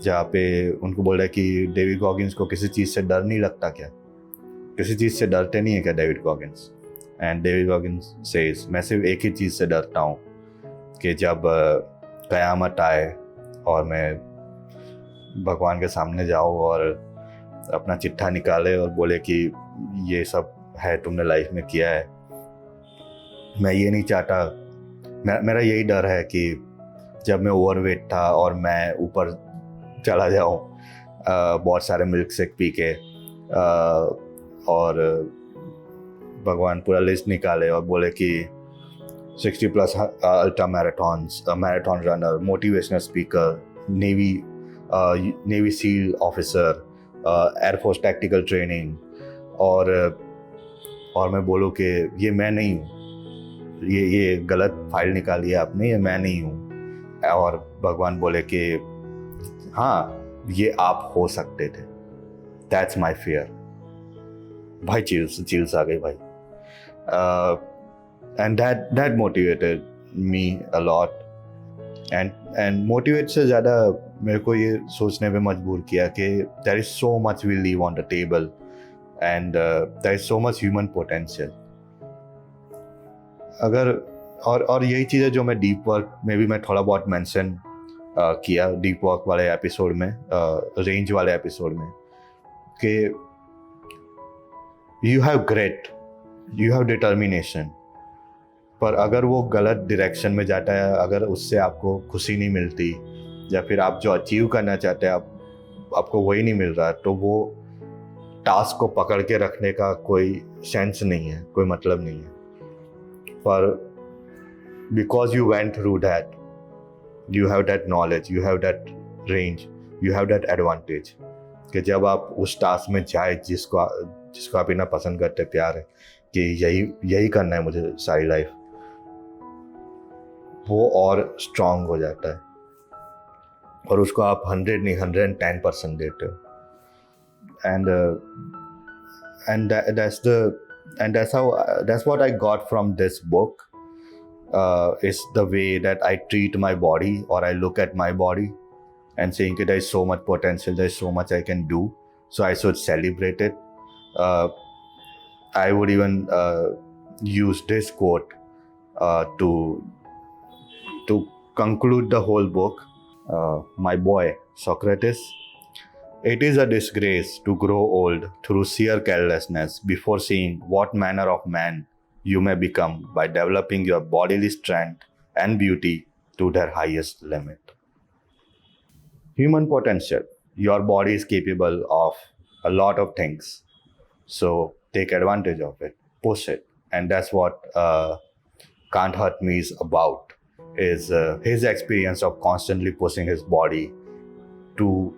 जहाँ पे उनको बोल रहा है कि David Goggins को किसी चीज़ से डर नहीं लगता क्या, किसी चीज़ से डरते नहीं है क्या David Goggins? And David Goggins says, मैं सिर्फ एक ही चीज़ से डरता हूँ कि जब क़यामत आए और मैं भगवान के सामने जाऊँ और अपना चिट्ठा निकाले और बोले कि ये सब है तुमने लाइफ में किया है. मैं ये नहीं चाहता, मेरा यही डर है कि जब मैं ओवरवेट था और मैं ऊपर चला जाऊँ बहुत सारे मिल्क शेक पी के और भगवान पूरा लिस्ट निकाले और बोले कि 60+ ultra marathon runner, motivational speaker, navy seal officer, air force tactical training, और मैं बोलूँ कि ये मैं नहीं हूँ, ये गलत फाइल निकाली है आपने, ये मैं नहीं हूँ. और भगवान बोले कि हाँ ये आप हो सकते थे. That's my fear. भाई चिल्स आ गई भाई. And that motivated me a lot. And motivate से ज़्यादा मेरे को ये सोचने पे मजबूर किया कि there is so much we leave on the table, and there is so much human potential. अगर और यही चीज़ है जो मैं डीप वर्क में भी मैं थोड़ा बहुत मेंशन किया, डीप वर्क वाले एपिसोड में, रेंज वाले एपिसोड में, कि you have great, you have determination, पर अगर वो गलत डायरेक्शन में जाता है, अगर उससे आपको खुशी नहीं मिलती, या फिर आप जो अचीव करना चाहते हैं आपको वही नहीं मिल रहा, तो वो टास्क को पकड़ के रखने का कोई सेंस नहीं है, कोई मतलब नहीं है. पर because you went through that, you have that knowledge, you have that range, you have that advantage कि जब आप उस टास्क में जाए जिसको आप इतना पसंद करते, प्यार है कि यही करना है मुझे सारी लाइफ, वो और स्ट्रांग हो जाता है और उसको आप 100 नहीं 110% देते हो. And that's what I got from this book. Is the way that I treat my body, or I look at my body and saying that there is so much potential, there is so much I can do, so I should celebrate it. I would even use this quote to conclude the whole book. My boy Socrates, it is a disgrace to grow old through sheer carelessness before seeing what manner of man you may become by developing your bodily strength and beauty to their highest limit. Human potential. Your body is capable of a lot of things. So take advantage of it, push it. And that's what Can't Hurt Me is about, is his experience of constantly pushing his body to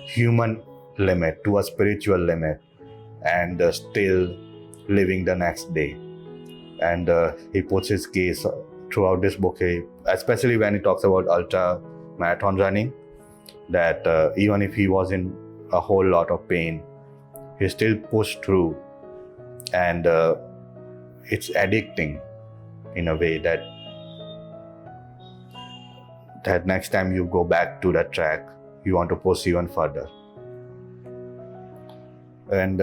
human limit, to a spiritual limit, and still living the next day. And he puts his case throughout this book, especially when he talks about ultra marathon running, that even if he was in a whole lot of pain, he still pushed through. And it's addicting in a way that next time you go back to that track, you want to push even further. And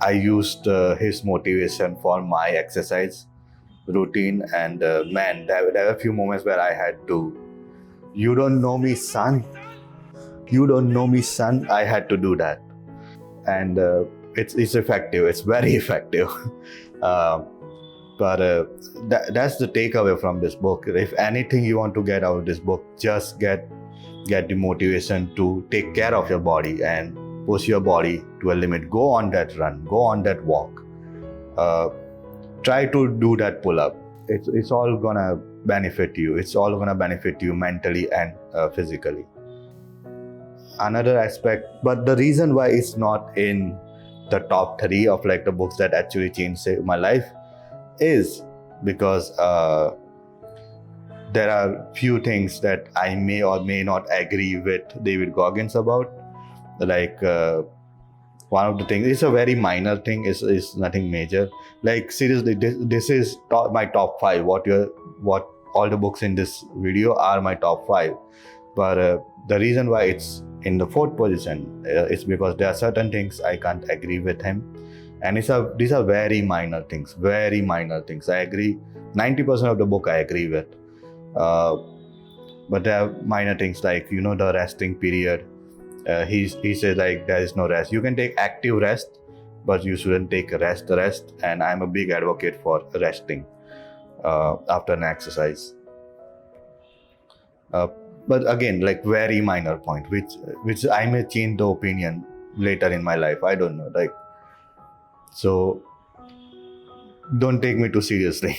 I used his motivation for my exercise routine, and man, there were a few moments where I had to, you don't know me, son. You don't know me, son. I had to do that. And it's effective. It's very effective. But that's the takeaway from this book. If anything you want to get out of this book, just get the motivation to take care of your body and push your body to a limit. Go on that run. Go on that walk. Try to do that pull-up. It's all gonna benefit you. It's all gonna benefit you mentally and physically. Another aspect, but the reason why it's not in the top 3 of like the books that actually changed my life is because there are few things that I may or may not agree with David Goggins about. Like one of the things, it's a very minor thing, is nothing major. Like seriously, this is my top 5. What all the books in this video are my top 5. But the reason why it's in the 4th position is because there are certain things I can't agree with him. And these are very minor things. I agree. 90% of the book I agree with. But there are minor things like, the resting period. He says like there is no rest. You can take active rest, but you shouldn't take rest. And I'm a big advocate for resting after an exercise. But again, like very minor point, which I may change the opinion later in my life. I don't know. So don't take me too seriously.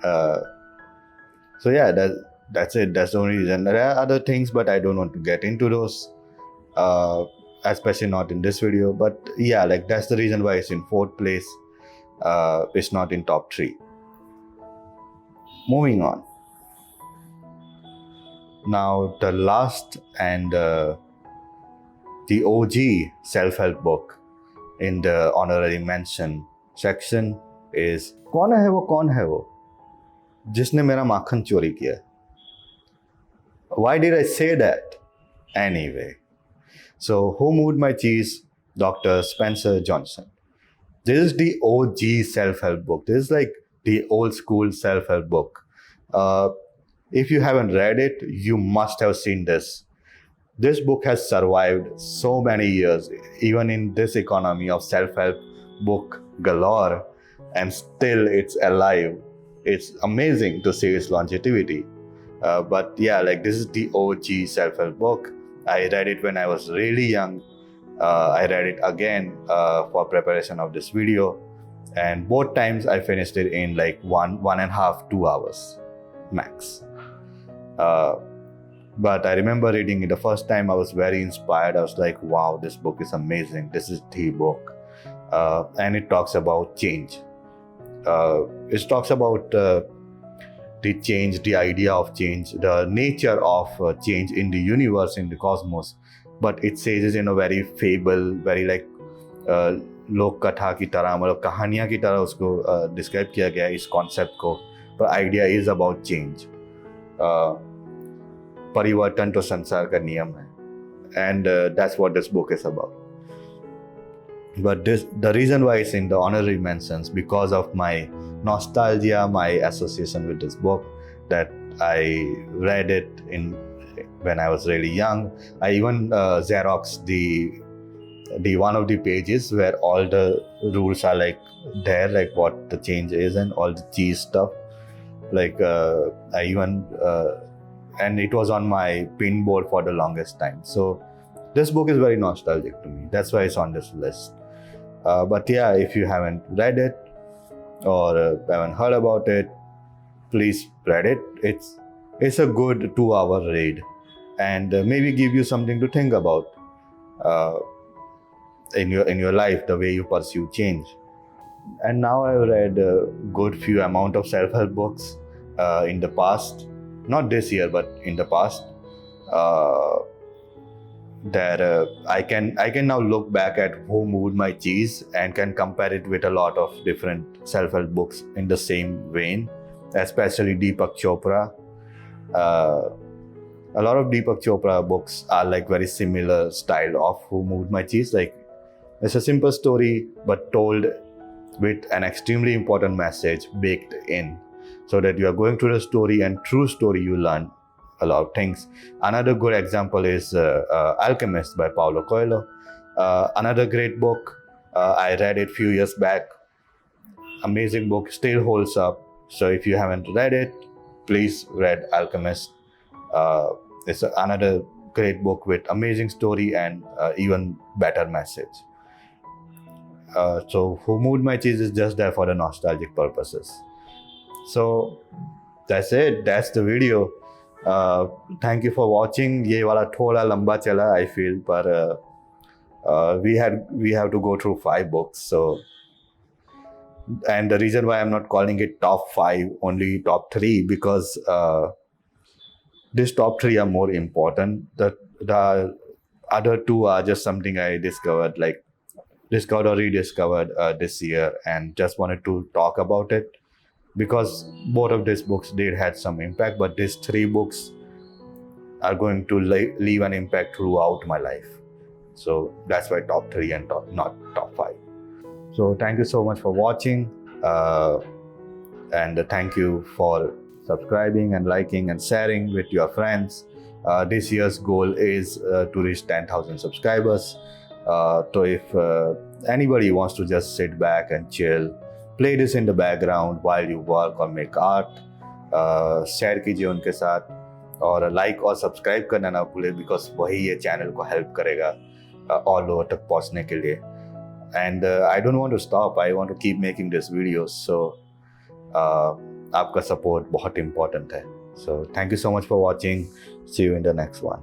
So yeah, that's it. That's the only reason. There are other things, but I don't want to get into those, especially not in this video. But yeah, like that's the reason why it's in 4th place. It's not in top 3. Moving on. Now the last and the OG self-help book in the honorary mention section is कौन है वो जिसने मेरा माखन चोरी किया. Why did I say that? Anyway, so Who Moved My Cheese? Dr. Spencer Johnson. This is the OG self-help book. This is like the old school self-help book. If you haven't read it, you must have seen this. This book has survived so many years, even in this economy of self-help book galore, and still it's alive. It's amazing to see its longevity. But yeah, like this is the OG self-help book. I read it when I was really young. I read it again for preparation of this video. And both times I finished it in like 1.5, 2 hours max. But I remember reading it the first time. I was very inspired. I was like, wow, this book is amazing. This is the book. And it talks about change. It talks about the change, the idea of change, the nature of change in the universe, in the cosmos. But it says it in a very fable, very like लोक कथा की तरह, मतलब कहानियाँ की तरह उसको describe किया गया है इस कॉन्सेप्ट को. पर आइडिया इज अबाउट चेंज. परिवर्तन तो संसार का नियम है. And that's what this book is about. But the reason why it's in the honorary mentions, because of my nostalgia, my association with this book, that I read it when I was really young. I even Xeroxed the one of the pages where all the rules are like there, like what the change is and all the cheese stuff. Like I even and it was on my pin board for the longest time. So this book is very nostalgic to me. That's why it's on this list. But yeah, if you haven't read it or haven't heard about it, please read it. It's a good 2-hour read, and maybe give you something to think about uh, in your life, the way you pursue change. And now I've read a good few amount of self-help books in the past, not this year, but in the past. Uh, that I can now look back at Who Moved My Cheese and can compare it with a lot of different self-help books in the same vein, especially Deepak Chopra. Uh, a lot of Deepak Chopra books are like very similar style of Who Moved My Cheese. Like it's a simple story but told with an extremely important message baked in, so that you are going through the story and through story you learn a lot of things. Another good example is Alchemist by Paulo Coelho. Another great book. I read it a few years back. Amazing book, still holds up. So if you haven't read it, please read Alchemist. It's another great book with amazing story and even better message. So Who Moved My Cheese is just there for the nostalgic purposes. So that's it. That's the video. Thank you for watching. ये वाला थोड़ा लंबा चला, I feel, but we have to go through 5 books. So, and the reason why I'm not calling it top 5, only top 3, because these top 3 are more important. The other 2 are just something I discovered or rediscovered this year, and just wanted to talk about it, because both of these books did had some impact, but these 3 books are going to leave an impact throughout my life. So that's why top 3 and not top 5. So thank you so much for watching, and thank you for subscribing and liking and sharing with your friends. This year's goal is to reach 10,000 subscribers. So if anybody wants to just sit back and chill, play this in the background while you work or make art, share कीजिए उनके साथ, और like और subscribe करना ना भूले, because वही ये चैनल को हेल्प करेगा और लोगों तक पहुंचने के लिए. And I don't want to stop, I want to keep making this videos. So आपका सपोर्ट बहुत इम्पोर्टेंट है. So thank you so much for watching. See you in the next one.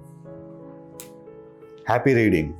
Happy reading.